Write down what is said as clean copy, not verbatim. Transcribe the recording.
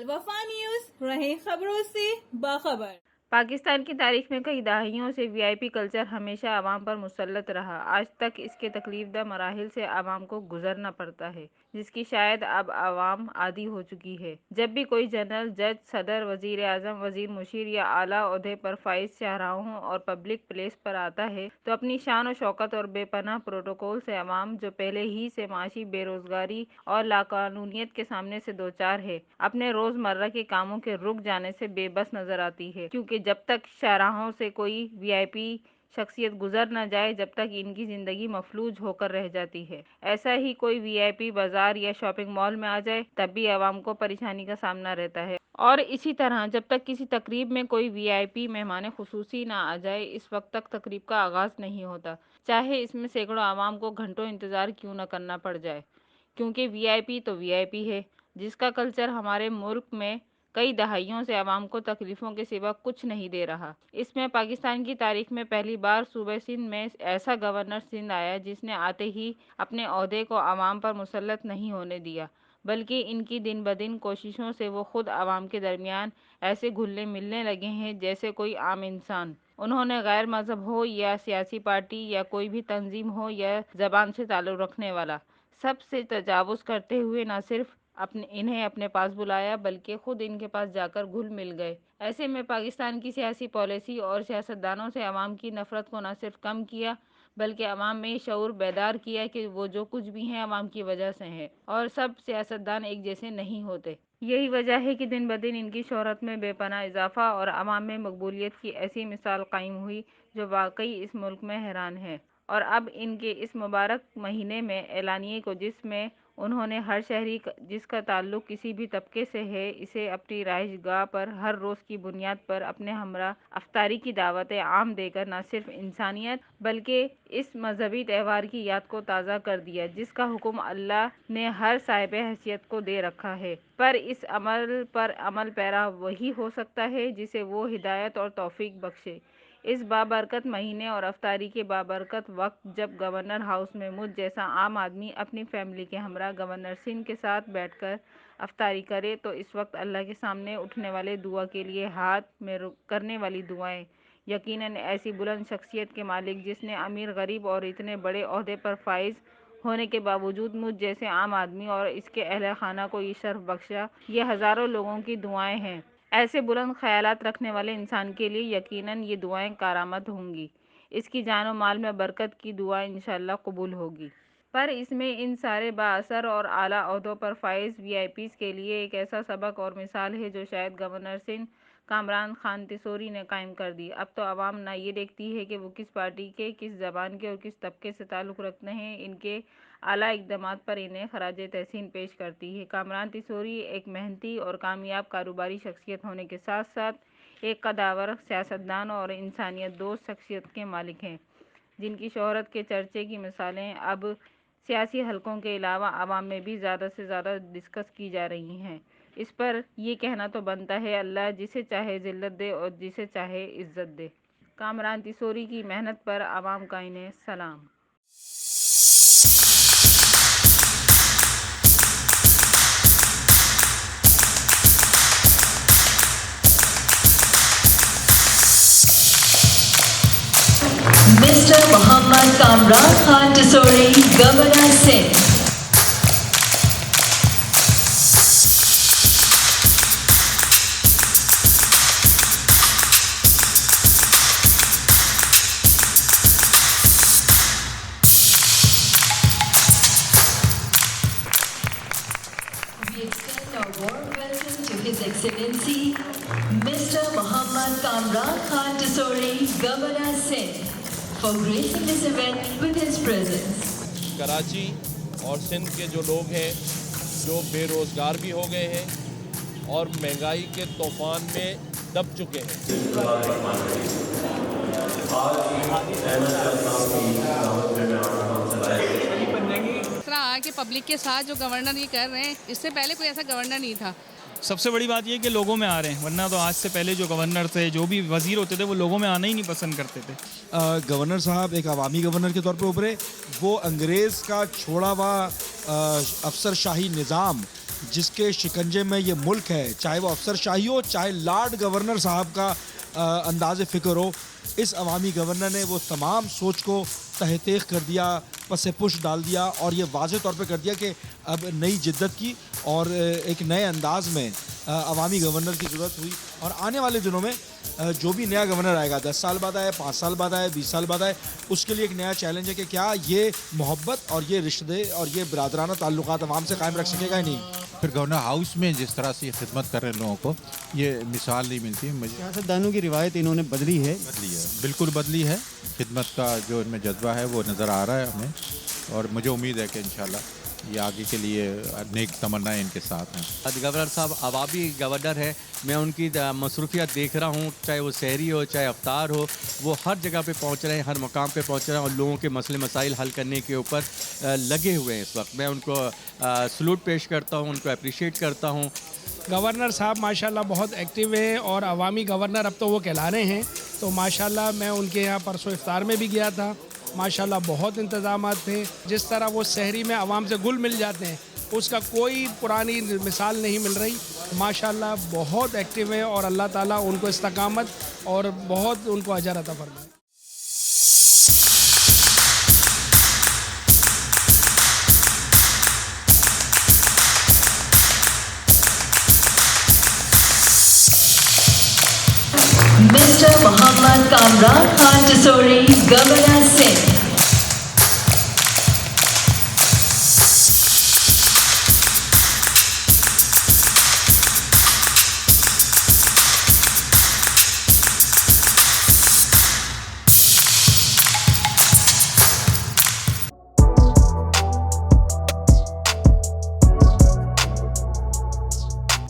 الوفا news رہے خبروں سے باخبر۔ پاکستان کی تاریخ میں کئی دہائیوں سے وی آئی پی کلچر ہمیشہ عوام پر مسلط رہا۔ آج تک اس کے تکلیف دہ مراحل سے عوام کو گزرنا پڑتا ہے، جس کی شاید اب عوام عادی ہو چکی ہے۔ جب بھی کوئی جنرل، جج، صدر، وزیر اعظم، وزیر مشیر یا اعلیٰ عہدے پر فائز شاہراہوں اور پبلک پلیس پر آتا ہے تو اپنی شان و شوکت اور بے پناہ پروٹوکول سے عوام، جو پہلے ہی سے معاشی بے روزگاری اور لاقانونیت کے سامنے سے دوچار ہے، اپنے روزمرہ کے کاموں کے رک جانے سے بے بس نظر آتی ہے، کیونکہ جب تک شاہراہوں سے کوئی وی آئی پی شخصیت گزر نہ جائے، جب تک ان کی زندگی مفلوج ہو کر رہ جاتی ہے۔ ایسا ہی کوئی وی آئی پی بازار یا شاپنگ مال میں آ جائے تب بھی عوام کو پریشانی کا سامنا رہتا ہے، اور اسی طرح جب تک کسی تقریب میں کوئی وی آئی پی مہمان خصوصی نہ آ جائے، اس وقت تک تقریب کا آغاز نہیں ہوتا، چاہے اس میں سینکڑوں عوام کو گھنٹوں انتظار کیوں نہ کرنا پڑ جائے، کیونکہ وی آئی پی تو وی آئی پی ہے، جس کا کلچر ہمارے ملک میں کئی دہائیوں سے عوام کو تکلیفوں کے سوا کچھ نہیں دے رہا۔ اس میں پاکستان کی تاریخ میں پہلی بار صوبہ سندھ میں ایسا گورنر سندھ آیا جس نے آتے ہی اپنے عہدے کو عوام پر مسلط نہیں ہونے دیا، بلکہ ان کی دن بدن کوششوں سے وہ خود عوام کے درمیان ایسے گھلنے ملنے لگے ہیں جیسے کوئی عام انسان۔ انہوں نے غیر مذہب ہو یا سیاسی پارٹی یا کوئی بھی تنظیم ہو یا زبان سے تعلق رکھنے والا، سب سے تجاوز کرتے ہوئے نہ صرف انہیں اپنے پاس بلایا بلکہ خود ان کے پاس جا کر گھل مل گئے۔ ایسے میں پاکستان کی سیاسی پالیسی اور سیاستدانوں سے عوام کی نفرت کو نہ صرف کم کیا بلکہ عوام میں شعور بیدار کیا کہ وہ جو کچھ بھی ہیں عوام کی وجہ سے ہیں، اور سب سیاستدان ایک جیسے نہیں ہوتے۔ یہی وجہ ہے کہ دن بدن ان کی شہرت میں بے پناہ اضافہ اور عوام میں مقبولیت کی ایسی مثال قائم ہوئی جو واقعی اس ملک میں حیران ہے۔ اور اب ان کے اس مبارک مہینے میں اعلانیے کو، جس میں انہوں نے ہر شہری جس کا تعلق کسی بھی طبقے سے ہے، اسے اپنی رہائش گاہ پر ہر روز کی بنیاد پر اپنے ہمراہ افطاری کی دعوت عام دے کر نہ صرف انسانیت بلکہ اس مذہبی تہوار کی یاد کو تازہ کر دیا جس کا حکم اللہ نے ہر صاحب حیثیت کو دے رکھا ہے، پر اس عمل پر عمل پیرا وہی ہو سکتا ہے جسے وہ ہدایت اور توفیق بخشے۔ اس بابرکت مہینے اور افطاری کے بابرکت وقت جب گورنر ہاؤس میں مجھ جیسا عام آدمی اپنی فیملی کے ہمراہ گورنر سندھ کے ساتھ بیٹھ کر افطاری کرے تو اس وقت اللہ کے سامنے اٹھنے والے دعا کے لیے ہاتھ میں کرنے والی دعائیں یقیناً ایسی بلند شخصیت کے مالک جس نے امیر غریب اور اتنے بڑے عہدے پر فائز ہونے کے باوجود مجھ جیسے عام آدمی اور اس کے اہل خانہ کو یہ شرف بخشا، یہ ہزاروں لوگوں کی دعائیں ہیں۔ ایسے بلند خیالات رکھنے والے انسان کے لیے یقیناً یہ دعائیں کارآمد ہوں گی، اس کی جان و مال میں برکت کی دعا انشاءاللہ قبول ہوگی۔ پر اس میں ان سارے بااثر اور اعلیٰ عہدوں پر فائز وی آئی پیز کے لیے ایک ایسا سبق اور مثال ہے جو شاید گورنر سندھ کامران خان تیسوری نے قائم کر دی۔ اب تو عوام نہ یہ دیکھتی ہے کہ وہ کس پارٹی کے، کس زبان کے اور کس طبقے سے تعلق رکھتے ہیں، ان کے اعلیٰ اقدامات پر انہیں خراج تحسین پیش کرتی ہے۔ کامران تیسوری ایک محنتی اور کامیاب کاروباری شخصیت ہونے کے ساتھ ساتھ ایک قداور سیاستدان اور انسانیت دوست شخصیت کے مالک ہیں، جن کی شہرت کے چرچے کی مثالیں اب سیاسی حلقوں کے علاوہ عوام میں بھی زیادہ سے زیادہ ڈسکس کی جا رہی ہیں۔ اس پر یہ کہنا تو بنتا ہے اللہ جسے چاہے ذلت دے اور جسے چاہے عزت دے۔ کامران تیسوری کی محنت پر عوام کا انہیں سلام۔ Mr. Muhammad Kamran Khan Tesori, Governor Sindh. We extend our warm welcome to His Excellency, Mr. Muhammad Kamran Khan Tesori, Governor Sindh, for gracing this event with his presence. Karachi اور سندھ کے جو لوگ ہیں جو بے روزگار بھی ہو گئے ہیں اور مہنگائی کے طوفان میں دب چکے ہیں۔ اس طرح کہ پبلک کے ساتھ جو گورنر یہ کر رہے ہیں، اس سے پہلے کوئی ایسا گورنر نہیں تھا۔ سب سے بڑی بات یہ کہ لوگوں میں آ رہے ہیں، ورنہ تو آج سے پہلے جو گورنر تھے، جو بھی وزیر ہوتے تھے، وہ لوگوں میں آنا ہی نہیں پسند کرتے تھے۔ گورنر صاحب ایک عوامی گورنر کے طور پہ ابھرے، وہ انگریز کا چھوڑا ہوا افسر شاہی نظام جس کے شکنجے میں یہ ملک ہے، چاہے وہ افسر شاہی ہو، چاہے لارڈ گورنر صاحب کا انداز فکر ہو، اس عوامی گورنر نے وہ تمام سوچ کو تہ تیغ کر دیا، پس پش ڈال دیا اور یہ واضح طور پہ کر دیا کہ اب نئی جدت کی اور ایک نئے انداز میں عوامی گورنر کی ضرورت ہوئی. اور آنے والے دنوں میں جو بھی نیا گورنر آئے گا، 10 سال بعد آئے، 5 سال بعد آئے، 20 سال بعد آئے، اس کے لیے ایک نیا چیلنج ہے کہ کیا یہ محبت اور یہ رشتے اور یہ برادرانہ تعلقات عوام سے قائم رکھ سکے گا یا نہیں. پھر گورنر ہاؤس میں جس طرح سے یہ خدمت کر رہے ہیں لوگوں کو، یہ مثال نہیں ملتی. مجھے سیاستدانوں کی روایت انہوں نے بدلی ہے، بالکل بدلی ہے. خدمت کا جو ان میں جذبہ ہے وہ نظر آ رہا ہے ہمیں، اور مجھے امید ہے کہ انشاءاللہ یہ آگے کے لیے نیک تمنائیں ان کے ساتھ ہیں. گورنر صاحب عوامی گورنر ہے، میں ان کی مصروفیت دیکھ رہا ہوں، چاہے وہ سحری ہو چاہے افطار ہو، وہ ہر جگہ پہ پہنچ رہے ہیں، ہر مقام پہ پہنچ رہے ہیں اور لوگوں کے مسئلے مسائل حل کرنے کے اوپر لگے ہوئے ہیں. اس وقت میں ان کو سلوٹ پیش کرتا ہوں، ان کو اپریشیٹ کرتا ہوں. گورنر صاحب ماشاءاللہ بہت ایکٹیو ہیں اور عوامی گورنر اب تو وہ کہلا رہے ہیں. تو ماشاءاللہ میں ان کے یہاں پرسوں افطار میں بھی گیا تھا، ماشاءاللہ بہت انتظامات تھے. جس طرح وہ شہری میں عوام سے گل مل جاتے ہیں، اس کا کوئی پرانی مثال نہیں مل رہی. ماشاءاللہ بہت ایکٹیو ہے اور اللہ تعالیٰ ان کو استقامت اور بہت ان کو اجر عطا فرمائے. Mr. Muhammad Kamran Khan Tisori, Governor Sindh.